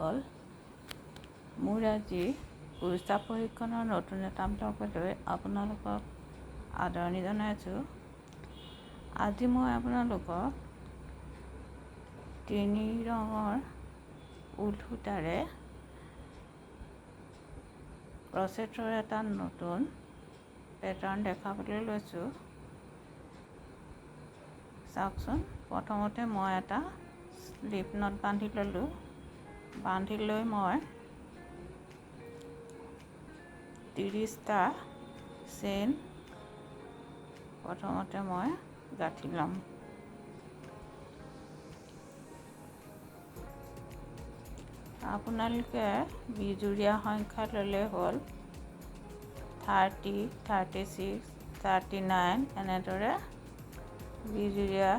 বন্ধুসকল, মোৰ আজি কুৰ্চা প্ৰশিক্ষণৰ নতুন এটা ব্লগলৈ আপোনালোকক আদৰণি জনাইছোঁ। আজি মই আপোনালোকক 3 ৰঙৰ ঊল সূতাৰে ক্ৰচেটৰ এটা নতুন পেটাৰ্ণ দেখাবলৈ লৈছোঁ। চাওকচোন, প্ৰথমতে মই এটা স্লিপ নট বান্ধি ল'লোঁ। বান্ধি লৈ মই 30টা চেইন প্ৰথমতে মই গাঁঠি ল'ম। আপোনালোকে বিজুৰীয়া সংখ্যা ল'লে হ'ল 30, 36, 39 এনেদৰে বিজুৰীয়া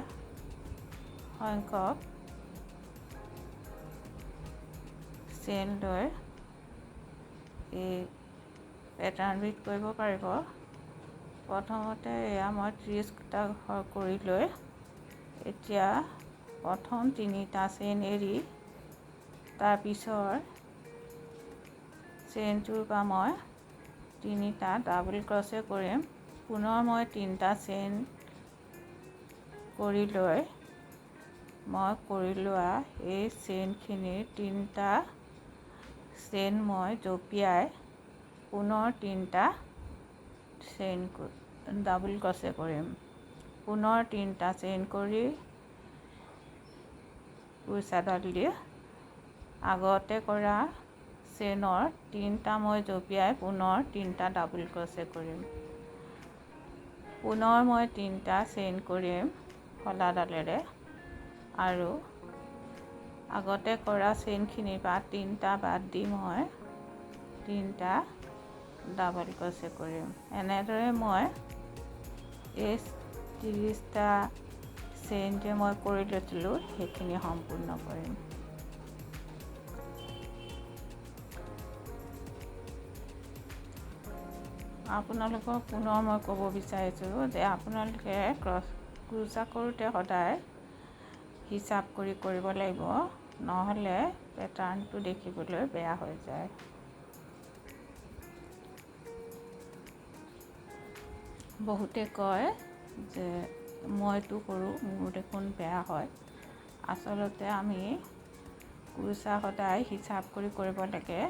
সংখ্যক চেইন লৈ এই পেটাৰ্ণবিধ কৰিব পাৰিব। প্ৰথমতে এয়া মই 30টা কৰি লৈ এতিয়া প্ৰথম 3টা চেইন এৰি তাৰ পিছৰ চেইনটোৰ পৰা মই 3টা ডাবল ক্ৰচে কৰিম। পুনৰ মই 3টা চেইন কৰি লৈ মই কৰি লোৱা এই চেইনখিনিৰ 3টা চেইন মই জপিয়াই পুনৰ 3টা চেইন ডাবল ক্ৰচে কৰিম। পুনৰ 3টা চেইন কৰি কুৰ্চাডাল দি আগতে কৰা চেইনৰ 3টা মই জপিয়াই পুনৰ 3টা ডাবল ক্ৰচে কৰিম। পুনৰ মই 3টা চেইন কৰিম শলাডালেৰে আৰু আগতে কৰা চেইনখিনিৰ পৰা 3টা বাদ দি মই 3টা ডাবল ক্ৰচে কৰিম। এনেদৰে মই এই 30টা চেইন যে মই কৰি লৈছিলোঁ সেইখিনি সম্পূৰ্ণ কৰিম। আপোনালোকক পুনৰ মই ক'ব বিচাৰিছোঁ যে আপোনালোকে কুৰ্চা কৰোঁতে সদায় হিচাপ কৰি কৰিব লাগিব, নহ'লে পেটাৰ্ণটো দেখিবলৈ বেয়া হৈ যায়। বহুতে কয় যে মইতো কৰোঁ, মোৰ দেখোন বেয়া হয়। আচলতে আমি কুৰ্চা সদায় হিচাপ কৰি কৰিব লাগে।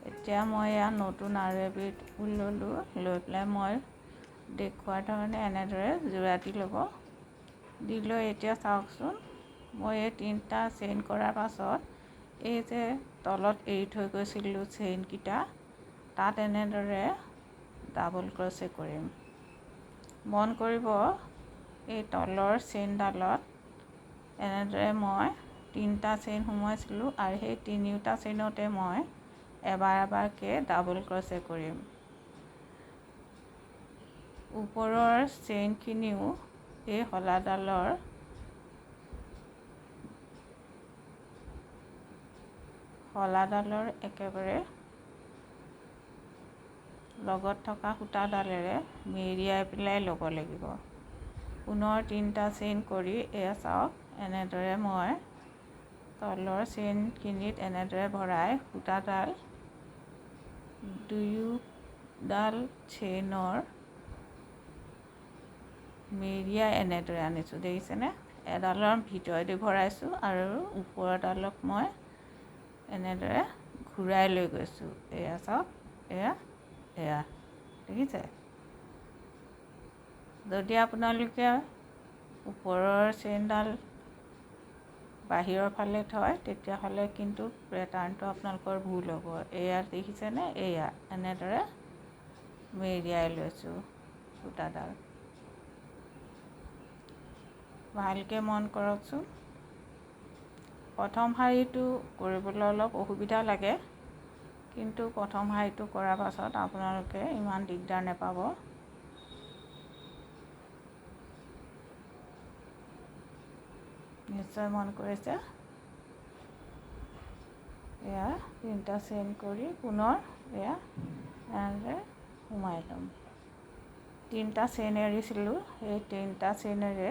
এতিয়া মই এয়া নতুন আৰু এবিধ ঊল ল'লোঁ। লৈ পেলাই মই দেখুওৱাৰ ধৰণে এনেদৰে যোৰা দি ল'ব। দি লৈ এতিয়া চাওকচোন, মই এই 3টা চেইন কৰাৰ পাছত এই যে তলত এৰি থৈ গৈছিলোঁ চেইনকেইটা, তাত এনেদৰে ডাবল ক্ৰচে কৰিম। মন কৰিব, এই তলৰ চেইনডালত এনেদৰে মই 3টা চেইন সোমোৱাইছিলোঁ আৰু সেই 3টা চেইনতে মই এবাৰ এবাৰকৈ ডাবল ক্ৰচে কৰিম। ওপৰৰ চেইনখিনিও এই শলাডালৰ একেবাৰে লগত থকা সূতাডালেৰে মেৰিয়াই পেলাই ল'ব লাগিব। পুনৰ 3টা চেইন কৰি এয়া চাওক, এনেদৰে মই তলৰ চেইনখিনিত এনেদৰে ভৰাই সূতাডাল দুয়োডাল চেইনৰ মেৰিয়াই এনেদৰে আনিছোঁ, দেখিছেনে? এডালৰ ভিতৰেদি ভৰাইছোঁ আৰু ওপৰডালক মই এনেদৰে ঘূৰাই লৈ গৈছোঁ। এয়া চাওক, এয়া দেখিছে? যদি আপোনালোকে ওপৰৰ চেইনডাল বাহিৰৰ ফালে থয় তেতিয়াহ'লে কিন্তু পেটাৰ্ণটো আপোনালোকৰ ভুল হ'ব। এয়া দেখিছেনে? এয়া এনেদৰে মেৰিয়াই লৈছোঁ সূতাডাল। ভালকৈ মন কৰকচোন। প্ৰথম শাৰীটো কৰিবলৈ অলপ অসুবিধা লাগে, কিন্তু প্ৰথম শাৰীটো কৰাৰ পাছত আপোনালোকে ইমান দিগদাৰ নাপাব। নিশ্চয় মন কৰিছে। এয়া 3টা চেইন কৰি পুনৰ এয়া এনেদৰে সোমাই ল'ম। 3টা চেইন এৰিছিলোঁ, সেই 3টা চেইনেৰে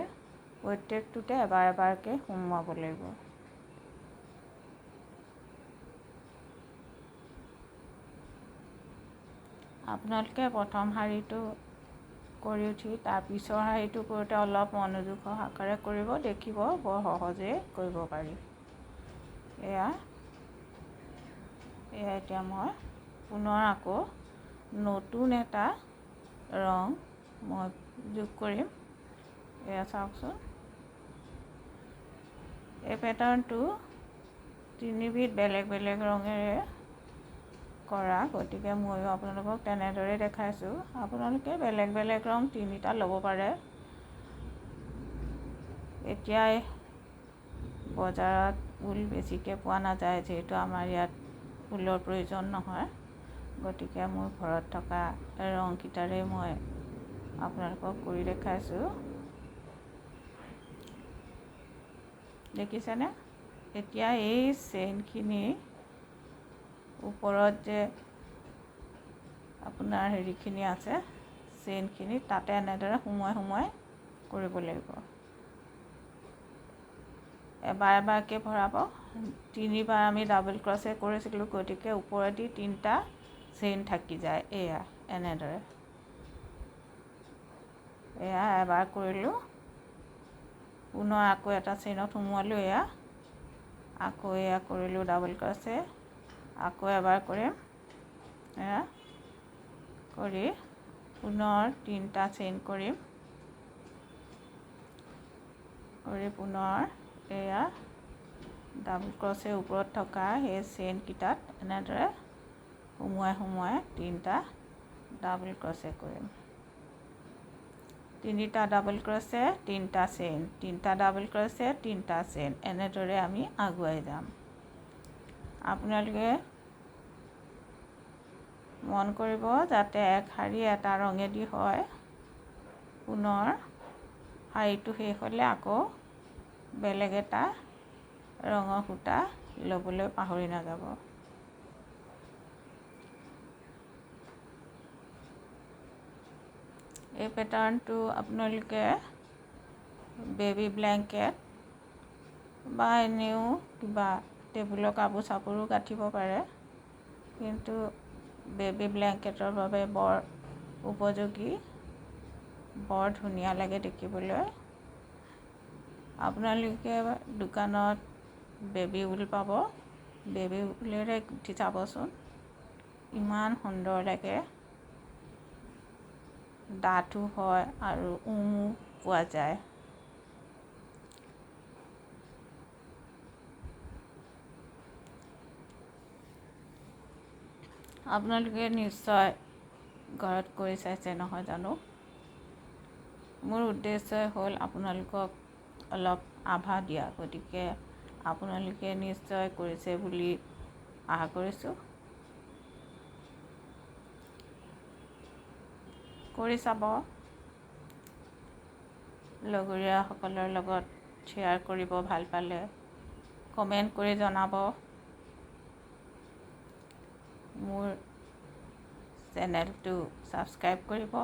প্ৰত্যেকটোতে এবাৰ এবাৰকৈ সোমোৱাব লাগিব। আপোনালোকে প্ৰথম শাৰীটো কৰি উঠি তাৰ পিছৰ শাৰীটো কৰোঁতে অলপ মনোযোগ সহকাৰে কৰিব, দেখিব বৰ সহজে কৰিব পাৰি। এয়া এতিয়া মই পুনৰ আকৌ নতুন এটা ৰং মই যোগ কৰিম। এয়া চাওকচোন, এই পেটাৰ্ণটো তিনিবিধ বেলেগ বেলেগ ৰঙেৰে কৰা, গতিকে ময়ো আপোনালোকক তেনেদৰে দেখাইছোঁ। আপোনালোকে বেলেগ বেলেগ ৰং তিনিটা ল'ব পাৰে। এতিয়াই বজাৰত ঊল বেছিকৈ পোৱা নাযায়, যিহেতু আমাৰ ইয়াত ঊলৰ প্ৰয়োজন নহয়, গতিকে মোৰ ঘৰত থকা ৰংকেইটাৰে মই আপোনালোকক কৰি দেখাইছোঁ। দেখিছেনে? এতিয়া এই চেইনখিনি ওপৰত যে আপোনাৰ হেৰিখিনি আছে, চেইনখিনি তাতে এনেদৰে সুমুৱাই সুমুৱাই কৰিব লাগিব। এবাৰ এবাৰকৈ ভৰাব। তিনিবাৰ আমি ডাবল ক্ৰছে কৰিছিলোঁ, গতিকে ওপৰেদি 3টা চেইন থাকি যায়। এয়া এনেদৰে এয়া এবাৰ কৰিলোঁ, পুনৰ আকৌ এটা চেইনত সোমোৱালোঁ। এয়া আকৌ এয়া কৰিলোঁ ডাবল ক্ৰছে, আকৌ এবাৰ কৰিম। এয়া কৰি পুনৰ 3টা চেইন কৰিম, কৰি পুনৰ এয়া ডাবল ক্ৰছে ওপৰত থকা সেই চেইনকেইটাত এনেদৰে সুমুৱাই সুমুৱাই 3টা ডাবল ক্ৰছে কৰিম। 3টা ডাবল ক্ৰছে 3টা চেইন, 3টা ডাবল ক্ৰছে 3টা চেইন, এনেদৰে আমি আগুৱাই যাম। আপোনালোকে মন কৰিব যাতে এক শাৰী এটা ৰঙেদি হয়। পুনৰ শাৰীটো শেষ হ'লে আকৌ বেলেগ এটা ৰঙৰ সূতা ল'বলৈ পাহৰি নাযাব। এই পেটাৰ্ণটো আপোনালোকে বেবী ব্লেংকেট বা এনেও কিবা টেবুলৰ কাপোৰ চাপোৰো গাঁঠিব পাৰে, কিন্তু বেবী ব্লেংকেটৰ বাবে বৰ উপযোগী, বৰ ধুনীয়া লাগে দেখিবলৈ। আপোনালোকে দোকানত বেবী ঊল পাব, বেবী ঊলেৰে গুঠি চাবচোন, ইমান সুন্দৰ লাগে, ডাঠো হয় আৰু উমো পোৱা যায়। আপোনালোকে নিশ্চয় ঘৰত কৰি চাইছে নহয় জানো। মোৰ উদ্দেশ্যই হ'ল আপোনালোকক অলপ আভা দিয়া, গতিকে আপোনালোকে নিশ্চয় কৰিছে বুলি আশা কৰিছোঁ। কৰি চাব, লগৰীয়াসকলৰ লগত শ্বেয়াৰ কৰিব, ভাল পালে কমেণ্ট কৰি জনাব। মোৰ চেনেলটো ছাবস্ক্ৰাইব কৰিব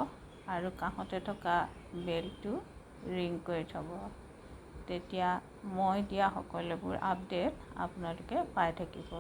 আৰু কাষতে থকা বেলটো ৰিং কৰি থ'ব, তেতিয়া মই দিয়া সকলোবোৰ আপডেট আপোনালোকে পাই থাকিব।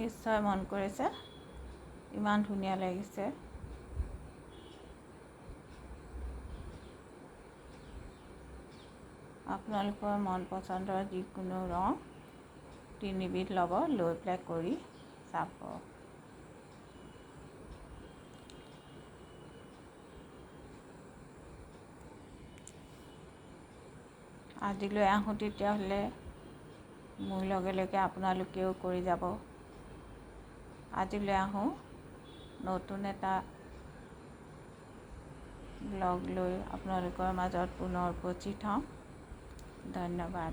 নিশ্চয় মন কৰিছে, ইমান ধুনীয়া লাগিছে। আপোনালোকৰ মন পচন্দৰ যিকোনো ৰং তিনিবিধ ল'ব, লৈ পেলাই কৰি চাব। আজিলৈ আহোঁ তেতিয়াহ'লে, মোৰ লগে লগে আপোনালোকেও কৰি যাব। আজিলৈ আহোঁ, নতুন এটা ব্লগ লৈ আপোনালোকৰ মাজত পুনৰ উপস্থিত হ'ম। ধন্যবাদ।